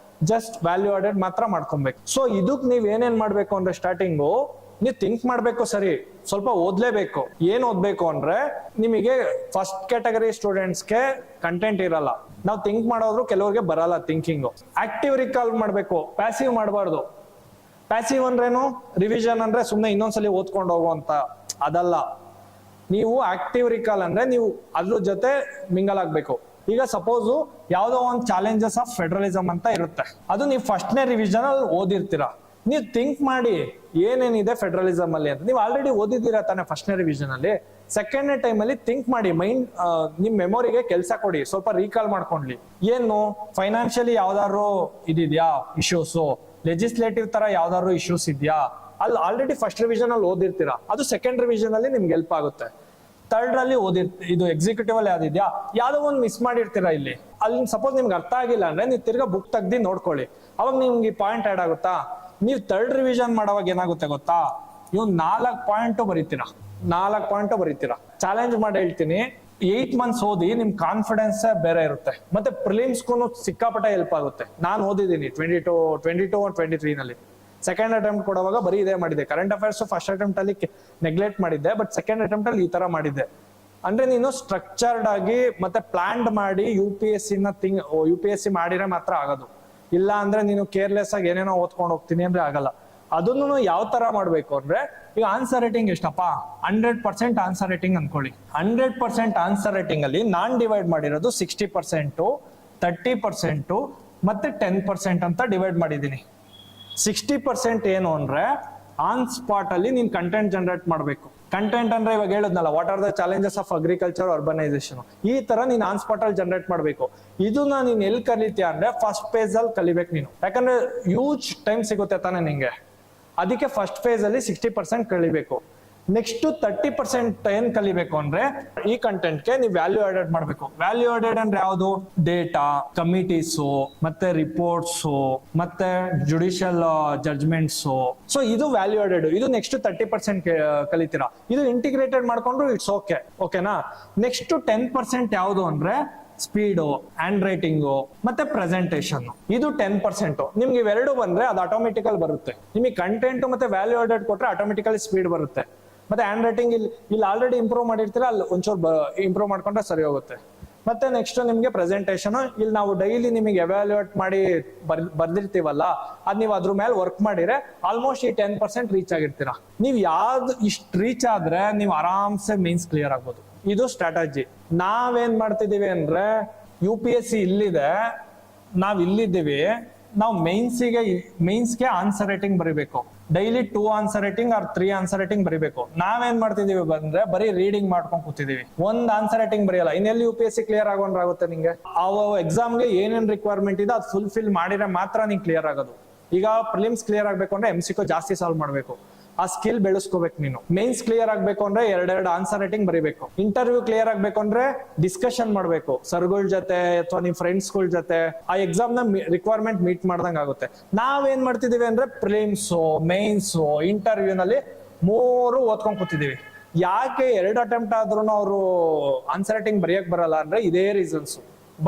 ಜಸ್ಟ್ ವ್ಯಾಲ್ಯೂ ಆಡೆಡ್ ಮಾತ್ರ ಮಾಡ್ಕೊಬೇಕು. ಸೊ ಇದಕ್ ನೀವ್ ಏನೇನ್ ಮಾಡ್ಬೇಕು ಅಂದ್ರೆ ಸ್ಟಾರ್ಟಿಂಗು ನೀವು ಥಿಂಕ್ ಮಾಡ್ಬೇಕು. ಸರಿ, ಸ್ವಲ್ಪ ಓದ್ಲೇಬೇಕು. ಏನ್ ಓದ್ಬೇಕು ಅಂದ್ರೆ, ನಿಮಗೆ ಫಸ್ಟ್ ಕ್ಯಾಟಗರಿ ಸ್ಟೂಡೆಂಟ್ಸ್ಗೆ ಕಂಟೆಂಟ್ ಇರಲ್ಲ, ನಾವು ಥಿಂಕ್ ಮಾಡೋದ್ರು ಕೆಲವ್ರಿಗೆ ಬರಲ್ಲ ಥಿಂಕಿಂಗು. ಆಕ್ಟಿವ್ ರಿಕಾಲ್ ಮಾಡ್ಬೇಕು, ಪ್ಯಾಸಿವ್ ಮಾಡಬಾರ್ದು. ಪ್ಯಾಸಿವ್ ಅಂದ್ರೇನು? ರಿವಿಷನ್ ಅಂದ್ರೆ ಸುಮ್ಮನೆ ಇನ್ನೊಂದ್ಸಲಿ ಓದ್ಕೊಂಡು ಹೋಗುವಂತ ಅದಲ್ಲ. ನೀವು ಆಕ್ಟಿವ್ ರಿಕಾಲ್ ಅಂದ್ರೆ ನೀವು ಅದ್ರ ಜೊತೆ ಮಿಂಗಲ್ ಆಗ್ಬೇಕು. ಈಗ ಸಪೋಸ್ ಯಾವ್ದೋ ಒಂದು ಚಾಲೆಂಜಸ್ ಆಫ್ ಫೆಡರಲಿಸಮ್ ಅಂತ ಇರುತ್ತೆ, ಅದು ನೀವು ಫಸ್ಟ್ನೇ ರಿವಿಷನ್ ಅಲ್ಲಿ ಓದಿರ್ತೀರಾ. ನೀವು ಥಿಂಕ್ ಮಾಡಿ ಏನೇನಿದೆ ಫೆಡರಲಿಸಮ್ ಅಲ್ಲಿ ಅಂತ. ನೀವು ಆಲ್ರೆಡಿ ಓದಿದ್ದೀರಾ ತಾನೆ ಫಸ್ಟ್ನೇ ರಿವಿಷನ್ ಅಲ್ಲಿ. ಸೆಕೆಂಡ್ನೇ ಟೈಮ್ ಅಲ್ಲಿ ಥಿಂಕ್ ಮಾಡಿ, ಮೈಂಡ್ ನಿಮ್ ಮೆಮೊರಿಗೆ ಕೆಲಸ ಕೊಡಿ, ಸ್ವಲ್ಪ ರೀಕಾಲ್ ಮಾಡ್ಕೊಂಡ್ಲಿ. ಏನು ಫೈನಾನ್ಷಿಯಲಿ ಯಾವ್ದಾದ್ರು ಇದಿದ್ಯಾ ಇಶ್ಯೂಸ್, ಲೆಜಿಸ್ಲೇಟಿವ್ ತರ ಯಾವ್ದಾದ್ರು ಇಶ್ಯೂಸ್ ಇದೆಯಾ, ಅಲ್ಲಿ ಆಲ್ರೆಡಿ ಫಸ್ಟ್ ರಿವಿಷನ್ ಅಲ್ಲಿ ಓದಿರ್ತೀರಾ, ಅದು ಸೆಕೆಂಡ್ ರಿವಿಷನ್ ಅಲ್ಲಿ ನಿಮ್ಗೆ ಹೆಲ್ಪ್ ಆಗುತ್ತೆ. ಥರ್ಡ್ ಅಲ್ಲಿ ಇದು ಎಕ್ಸಿಕ್ಯೂಟಿವ್ ಅಲ್ಲಿ ಯಾವ್ದಿದ್ಯಾ, ಯಾವ್ದೋ ಒಂದು ಮಿಸ್ ಮಾಡಿರ್ತೀರಾ ಇಲ್ಲಿ. ಅಲ್ಲಿ ಸಪೋಸ್ ನಿಮ್ಗೆ ಅರ್ಥ ಆಗಿಲ್ಲ ಅಂದ್ರೆ ನೀವು ತಿರ್ಗಾ ಬುಕ್ ತೆಗ್ದು ನೋಡ್ಕೊಳ್ಳಿ, ಅವಾಗ ನಿಮ್ಗೆ ಪಾಯಿಂಟ್ ಆಡ್ ಆಗುತ್ತಾ. ನೀವು ಥರ್ಡ್ ರಿವಿಷನ್ ಮಾಡೋವಾಗ ಏನಾಗುತ್ತೆ ಗೊತ್ತಾ, ನೀವು 4 ಪಾಯಿಂಟ್ ಬರೀತೀರಾ. ಚಾಲೆಂಜ್ ಮಾಡಿ ಹೇಳ್ತೀನಿ, 8 months ಓದಿ ನಿಮ್ ಕಾನ್ಫಿಡೆನ್ಸ್ ಬೇರೆ ಇರುತ್ತೆ. ಮತ್ತೆ ಪ್ರಿಲಿಮ್ಸ್ಗೂ ಸಿಕ್ಕಾಪಟ್ಟೆ ಹೆಲ್ಪ್ ಆಗುತ್ತೆ. ನಾನು ಓದಿದ್ದೀನಿ 22-23 ನಲ್ಲಿ. ಸೆಕೆಂಡ್ ಅಟೆಂಪ್ಟ್ ಕೊಡುವಾಗ ಬರೀ ಇದೇ ಮಾಡಿದ್ದೆ. ಕರೆಂಟ್ ಅಫೇರ್ಸ್ ಫಸ್ಟ್ ಅಟೆಂಪ್ಟ್ ಅಲ್ಲಿ ನೆಗ್ಲೆಕ್ಟ್ ಮಾಡಿದ್ದೆ, ಬಟ್ ಸೆಕೆಂಡ್ ಅಟೆಂಪ್ಟ್ ಅಲ್ಲಿ ಈ ತರ ಮಾಡಿದ್ದೆ. ಅಂದ್ರೆ ನೀನು ಸ್ಟ್ರಕ್ಚರ್ಡ್ ಆಗಿ ಮತ್ತೆ ಪ್ಲಾನ್ಡ್ ಮಾಡಿ UPSC ಮಾಡಿದ್ರೆ ಮಾತ್ರ ಆಗೋದು. ಇಲ್ಲ ಅಂದ್ರೆ ನೀನು ಕೇರ್ಲೆಸ್ ಆಗಿ ಏನೇನೋ ಓದ್ಕೊಂಡು ಹೋಗ್ತೀನಿ ಅಂದ್ರೆ ಆಗಲ್ಲ. ಅದನ್ನು ಯಾವ ತರ ಮಾಡ್ಬೇಕು ಅಂದ್ರೆ, ಈಗ ಆನ್ಸರ್ ರೇಟಿಂಗ್ ಎಷ್ಟಪ್ಪ, 100% ಆನ್ಸರ್ ರೇಟಿಂಗ್ ಅನ್ಕೊಳ್ಳಿ. 100% ಆನ್ಸರ್ ರೇಟಿಂಗ್ ಅಲ್ಲಿ ನಾನ್ ಡಿವೈಡ್ ಮಾಡಿರೋದು 60%, 30% ಮತ್ತೆ 10% ಅಂತ ಡಿವೈಡ್ ಮಾಡಿದೀನಿ. 60% ಏನು ಅಂದ್ರೆ ಆನ್ ಸ್ಪಾಟ್ ಅಲ್ಲಿ ನೀನ್ ಕಂಟೆಂಟ್ ಜನರೇಟ್ ಮಾಡ್ಬೇಕು. ಕಂಟೆಂಟ್ ಅಂದ್ರೆ ಇವಾಗ ಹೇಳಿದ್ನಲ್ಲ, what are the challenges of agriculture urbanisation, ಈ ತರ ನೀನ್ ಆನ್ ಸ್ಪಾಟ್ ಅಲ್ಲಿ ಜನರೇಟ್ ಮಾಡ್ಬೇಕು. ಇದನ್ನ ನೀನ್ ಎಲ್ಲಿ ಕಲಿತೀಯ ಅಂದ್ರೆ ಫಸ್ಟ್ ಫೇಸ್ ಅಲ್ಲಿ ಕಲಿಬೇಕು ನೀನು. ಯಾಕಂದ್ರೆ ಹ್ಯೂಜ್ ಟೈಮ್ ಸಿಗುತ್ತೆ ತಾನೆ ನಿಂಗೆ, ಅದಕ್ಕೆ ಫಸ್ಟ್ ಫೇಸ್ ಅಲ್ಲಿ 60% ಕಲಿಬೇಕು. ನೆಕ್ಸ್ಟ್ 30% ಏನ್ ಕಲಿಬೇಕು ಅಂದ್ರೆ ಈ ಕಂಟೆಂಟ್ಗೆ ನೀವು ವ್ಯಾಲ್ಯೂ ಆಡೆಡ್ ಮಾಡ್ಬೇಕು. ವ್ಯಾಲ್ಯೂ ಆಡೆಡ್ ಅಂದ್ರೆ ಯಾವುದು? ಡೇಟಾ, ಕಮಿಟೀಸ್, ಮತ್ತೆ ರಿಪೋರ್ಟ್ಸ್, ಮತ್ತೆ ಜುಡಿಷಿಯಲ್ ಜಡ್ಜ್ಮೆಂಟ್ಸ್. ಸೊ ಇದು ವ್ಯಾಲ್ಯೂ ಆಡೆಡ್. ಇದು ನೆಕ್ಸ್ಟ್ 30% ಕಲಿತೀರಾ. ಇದು ಇಂಟಿಗ್ರೇಟೆಡ್ ಮಾಡ್ಕೊಂಡ್ರು ಇಟ್ಸ್ ಓಕೆನಾ. ನೆಕ್ಸ್ಟ್ 10% ಯಾವುದು ಅಂದ್ರೆ ಸ್ಪೀಡು, ಹ್ಯಾಂಡ್ ರೈಟಿಂಗು ಮತ್ತೆ ಪ್ರೆಸೆಂಟೇಷನ್. ಇದು 10%. ನಿಮ್ಗೆ ಇವೆರಡು ಬಂದ್ರೆ ಅದು ಆಟೋಮೆಟಿಕಲ್ ಬರುತ್ತೆ. ನಿಮಗೆ ಕಂಟೆಂಟ್ ಮತ್ತೆ ವ್ಯಾಲ್ಯೂ ಆಡೆಡ್ ಕೊಟ್ರೆ ಆಟೋಮೆಟಿಕಲಿ ಸ್ಪೀಡ್ ಬರುತ್ತೆ. ಮತ್ತೆ ಹ್ಯಾಂಡ್ ರೈಟಿಂಗ್ ಇಲ್ಲಿ ಆಲ್ರೆಡಿ ಇಂಪ್ರೂವ್ ಮಾಡಿರ್ತೀರಾ, ಅಲ್ಲಿ ಒಂಚೂರು ಇಂಪ್ರೂವ್ ಮಾಡ್ಕೊಂಡ್ರೆ ಸರಿ ಹೋಗುತ್ತೆ. ಮತ್ತೆ ನೆಕ್ಸ್ಟ್ ನಿಮ್ಗೆ ಪ್ರೆಸೆಂಟೇಶನ್, ಇಲ್ಲಿ ನಾವು ಡೈಲಿ ನಿಮಗೆ ಎವ್ಯಾಲ್ಯೂಯೇಟ್ ಮಾಡಿ ಬರ್ದಿರ್ತೀವಲ್ಲ, ಅದ್ ನೀವು ಅದ್ರ ಮೇಲೆ ವರ್ಕ್ ಮಾಡಿದ್ರೆ ಆಲ್ಮೋಸ್ಟ್ ಈ 10% ರೀಚ್ ಆಗಿರ್ತೀರಾ. ನೀವು ಯಾವ್ದು ಇಷ್ಟು ರೀಚ್ ಆದ್ರೆ ನೀವು ಆರಾಮ್ಸೆ ಮೀನ್ಸ್ ಕ್ಲಿಯರ್ ಆಗ್ಬೋದು. ಇದು ಸ್ಟ್ರಾಟಜಿ. ನಾವೇನ್ ಮಾಡ್ತಿದೀವಿ ಅಂದ್ರೆ UPSC ಇಲ್ಲಿದೆ, ನಾವ್ ಇಲ್ಲಿದ್ದೀವಿ, ನಾವು ಮೇನ್ಸ್ಗೆ ಆನ್ಸರ್ ರೈಟಿಂಗ್ ಬರೀಬೇಕು. Daily 2 answer writing or 3 answer writing ಬರೀಬೇಕು. ನಾವೇನ್ ಮಾಡ್ತಿದೀವಿ ಬಂದ್ರೆ ಬರೀ ರೀಡಿಂಗ್ ಮಾಡ್ಕೊಂಡ್ ಕೂತಿದೀವಿ, ಒಂದ್ ಆನ್ಸರ್ ರೈಟಿಂಗ್ ಬರೆಯಲ್ಲ. ಇನ್ನೆಲ್ಲಿ UPSC ಕ್ಲಿಯರ್ ಆಗೋಂಡ್ರಾಗುತ್ತೆ ನಿಂಗೆ? ಎಕ್ಸಾಮ್ಗೆ ಏನೇನ್ ರಿಕ್ವೈರ್ಮೆಂಟ್ ಇದೆ ಅದು ಫುಲ್ಫಿಲ್ ಮಾಡಿದ್ರೆ ಮಾತ್ರ ನಿಂಗೆ ಕ್ಲಿಯರ್ ಆಗೋದು. ಈಗ ಪ್ರಿಲಿಮ್ಸ್ ಕ್ಲಿಯರ್ ಆಗ್ಬೇಕು ಅಂದ್ರೆ MCQ ಜಾಸ್ತಿ ಸಾಲ್ವ್ ಮಾಡ್ಬೇಕು, ಆ ಸ್ಕಿಲ್ ಬೆಳೆಸ್ಕೋಬೇಕು ನೀನು. ಮೇನ್ಸ್ ಕ್ಲಿಯರ್ ಆಗ್ಬೇಕು ಅಂದ್ರೆ 2 ಆನ್ಸರ್ ರೈಟಿಂಗ್ ಬರೀಬೇಕು. ಇಂಟರ್ವ್ಯೂ ಕ್ಲಿಯರ್ ಆಗ್ಬೇಕು ಅಂದ್ರೆ ಡಿಸ್ಕಷನ್ ಮಾಡ್ಬೇಕು ಸರ್ಗಳ ಜೊತೆ ಅಥವಾ ನಿಮ್ ಫ್ರೆಂಡ್ಸ್ ಗಳ ಜೊತೆ. ಆ ಎಕ್ಸಾಮ್ ನ ರಿಕ್ವೈರ್ಮೆಂಟ್ ಮೀಟ್ ಮಾಡ್ದಂಗ್ ಆಗುತ್ತೆ. ನಾವೇನ್ ಮಾಡ್ತಿದೀವಿ ಅಂದ್ರೆ ಪ್ರಿಲಿಮ್ಸ್, ಮೇನ್ಸ್, ಇಂಟರ್ವ್ಯೂ ನಲ್ಲಿ 3 ಓದ್ಕೊಂಡ್ ಕೂತಿದೀವಿ. ಯಾಕೆ 2 ಅಟೆಂಪ್ಟ್ ಆದ್ರೂ ಅವರು ಆನ್ಸರ್ ರೈಟಿಂಗ್ ಬರೆಯಕ್ ಬರಲ್ಲ ಅಂದ್ರೆ ಇದೇ ರೀಸನ್ಸ್.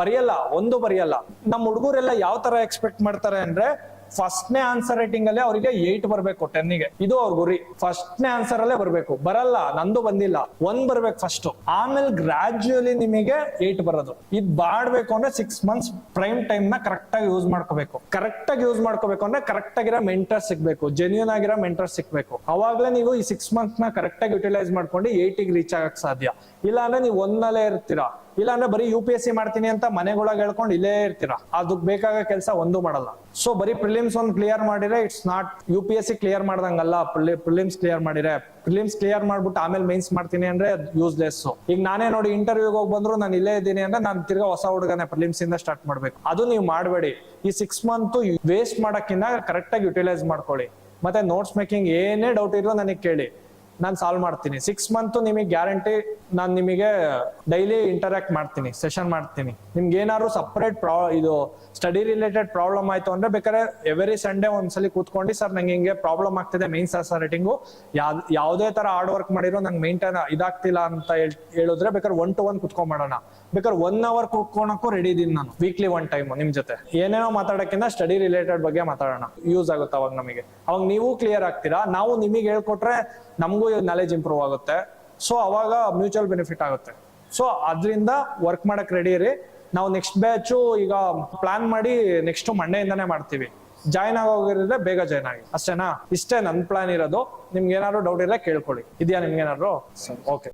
ಬರೆಯಲ್ಲ, ಒಂದು ಬರೆಯಲ್ಲ. ನಮ್ಮ ಹುಡುಗರೆಲ್ಲ ಯಾವ ತರ ಎಕ್ಸ್ಪೆಕ್ಟ್ ಮಾಡ್ತಾರೆ ಅಂದ್ರೆ ಫಸ್ಟ್ನೇ ಆನ್ಸರ್ ರೈಟಿಂಗ್ ಅಲ್ಲಿ ಅವರಿಗೆ 8 ಬರ್ಬೇಕು 10ಗೆ. ಇದು ಅವ್ರ ಗುರಿ. ಫಸ್ಟ್ನೇ ಆನ್ಸರ್ ಅಲ್ಲೇ ಬರ್ಬೇಕು. ಬರಲ್ಲ, ನಂದು ಬಂದಿಲ್ಲ, 1 ಬರ್ಬೇಕು ಫಸ್ಟ್, ಆಮೇಲೆ ಗ್ರಾಜುಯಲಿ ನಿಮಗೆ 8 ಬರೋದು. ಇದ್ ಬಾಡ್ಬೇಕು ಅಂದ್ರೆ 6 ಮಂತ್ಸ್ ಪ್ರೈಮ್ ಟೈಮ್ ನ ಕರೆಕ್ಟ್ ಆಗಿ ಯೂಸ್ ಮಾಡ್ಕೋಬೇಕು. ಕರೆಕ್ಟ್ ಆಗಿ ಯೂಸ್ ಮಾಡ್ಕೋಬೇಕು ಅಂದ್ರೆ ಕರೆಕ್ಟ್ ಆಗಿರೋ ಮೆಂಟರ್ ಸಿಗ್ಬೇಕು, ಜೆನ್ಯೂನ್ ಆಗಿರೋ ಮೆಂಟರ್ ಸಿಗ್ಬೇಕು. ಅವಾಗ್ಲೇ ನೀವು ಈ 6 ಮಂತ್ಸ್ ನ ಕರೆಕ್ಟ್ ಆಗಿ ಯುಟಿಲೈಸ್ ಮಾಡ್ಕೊಂಡು 8ಗೆ ರೀಚ್ ಆಗಕ್ ಸಾಧ್ಯ. ಇಲ್ಲ ಅಂದ್ರೆ ನೀವು 1ನಲ್ಲೇ ಇರ್ತೀರಾ. ಇಲ್ಲ ಅಂದ್ರೆ ಬರೀ UPSC ಮಾಡ್ತೀನಿ ಅಂತ ಮನೆಗೊಳಗೆ ಹೇಳ್ಕೊಂಡು ಇಲ್ಲೇ ಇರ್ತೀರಾ. ಅದಕ್ಕೆ ಬೇಕಾಗ ಕೆಲಸ ಒಂದು ಮಾಡಲ್ಲ. ಸೊ ಬರೀ ಪ್ರಿಲಿಮ್ಸ್ ಒಂದು ಕ್ಲಿಯರ್ ಮಾಡಿದ್ರೆ ಇಟ್ಸ್ ನಾಟ್ UPSC ಕ್ಲಿಯರ್ ಮಾಡ್ದಂಗಲ್ಲ. ಪ್ರಿಲಿಮ್ಸ್ ಕ್ಲಿಯರ್ ಮಾಡಿದ್ರೆ, ಪ್ರಿಲಿಮ್ಸ್ ಕ್ಲಿಯರ್ ಮಾಡ್ಬಿಟ್ಟು ಆಮೇಲೆ ಮೈನ್ಸ್ ಮಾಡ್ತೀನಿ ಅಂದ್ರೆ ಯೂಸ್ಲೆಸ್. ಈಗ ನಾನೇ ನೋಡಿ ಇಂಟರ್ವ್ಯೂಗೆ ಹೋಗಿ ಬಂದ್ರು ನಾನು ಇಲ್ಲೇ ಇದ್ದೀನಿ ಅಂದ್ರೆ ನಾನು ತಿರ್ಗಾ ಹೊಸ ಹುಡುಗನೆ ಪ್ರಿಲಿಮ್ಸ್ ಇಂದ ಸ್ಟಾರ್ಟ್ ಮಾಡ್ಬೇಕು. ಅದು ನೀವು ಮಾಡಬೇಡಿ. ಈ 6 ಮಂತ್ ವೇಸ್ಟ್ ಮಾಡಕ್ಕಿಂತ ಕರೆಕ್ಟ್ ಆಗಿ ಯುಟಿಲೈಸ್ ಮಾಡ್ಕೊಳ್ಳಿ. ಮತ್ತೆ ನೋಟ್ಸ್ ಮೇಕಿಂಗ್ ಏನೇ ಡೌಟ್ ಇರೋ ನನಗೆ ಕೇಳಿ, ನಾನು ಸಾಲ್ವ್ ಮಾಡ್ತೀನಿ. 6 ಮಂತ್ ನಿಮಗೆ ಗ್ಯಾರಂಟಿ ನಾನು ನಿಮಗೆ ಡೈಲಿ ಇಂಟರಾಕ್ಟ್ ಮಾಡ್ತೀನಿ, ಸೆಷನ್ ಮಾಡ್ತೀನಿ. ನಿಮ್ಗೆ ಏನಾದ್ರು ಸಪರೇಟ್ ಇದು ಸ್ಟಡಿ ರಿಲೇಟೆಡ್ ಪ್ರಾಬ್ಲಮ್ ಆಯ್ತು ಅಂದ್ರೆ ಬೇಕಾದ್ರೆ ಎವ್ರಿ ಸಂಡೇ ಒಂದ್ಸಲಿ ಕೂತ್ಕೊಂಡು ಸರ್ ನಂಗೆ ಹಿಂಗೆ ಪ್ರಾಬ್ಲಮ್ ಆಗ್ತಿದೆ ಮೇನ್ಸ್ ಆನ್ಸರ್ ರೈಟಿಂಗು, ಯಾವುದೇ ತರ ಹಾರ್ಡ್ ವರ್ಕ್ ಮಾಡಿರೋ ನಂಗೆ ಮೇಂಟೈನ್ ಇದಾಗ್ತಿಲ್ಲ ಅಂತ ಹೇಳಿದ್ರೆ ಬೇಕಾದ್ರೆ 1 to 1 ಕುತ್ಕೊಂಡ್ ಮಾಡೋಣ. ಬೇಕಾದ್ರೆ 1 hour ಕುತ್ಕೊಳಕ್ಕೂ ರೆಡಿ ಇದೀನಿ ನಾನು, ವೀಕ್ಲಿ 1 time ನಿಮ್ ಜೊತೆ. ಏನೇನೋ ಮಾತಾಡಕ್ಕಿಂತ ಸ್ಟಡಿ ರಿಲೇಟೆಡ್ ಬಗ್ಗೆ ಮಾತಾಡೋಣ, ಯೂಸ್ ಆಗುತ್ತೆ ಅವಾಗ ನಮಗೆ. ಅವಾಗ ನೀವು ಕ್ಲಿಯರ್ ಆಗ್ತೀರಾ, ನಾವು ನಿಮಗೆ ಹೇಳ್ಕೊಟ್ರೆ ನಮಗೂ ನಾಲೆಜ್ ಇಂಪ್ರೂವ್ ಆಗುತ್ತೆ. ಸೊ ಅವಾಗ ಮ್ಯೂಚುವಲ್ ಬೆನಿಫಿಟ್ ಆಗುತ್ತೆ. ಸೊ ಅದರಿಂದ ವರ್ಕ್ ಮಾಡಕ್ ರೆಡಿ ಇರಿ. ನಾವು ನೆಕ್ಸ್ಟ್ ಬ್ಯಾಚು ಈಗ ಪ್ಲಾನ್ ಮಾಡಿ ನೆಕ್ಸ್ಟ್ ಮಂಡೆಯಿಂದಾನೇ ಮಾಡ್ತೀವಿ. ಜಾಯ್ನ್ ಆಗೋಗಿದ್ರೆ ಬೇಗ ಜಾಯ್ನ್ ಆಗಿ, ಅಷ್ಟೇನಾ? ಇಷ್ಟೇ ನನ್ ಪ್ಲಾನ್ ಇರೋದು. ನಿಮ್ಗೆ ಏನಾದ್ರು ಡೌಟ್ ಇದ್ರೆ ಕೇಳ್ಕೊಳ್ಳಿ. ಇದೆಯಾ ನಿಮ್ಗೆ ಏನಾದ್ರು? ಓಕೆ.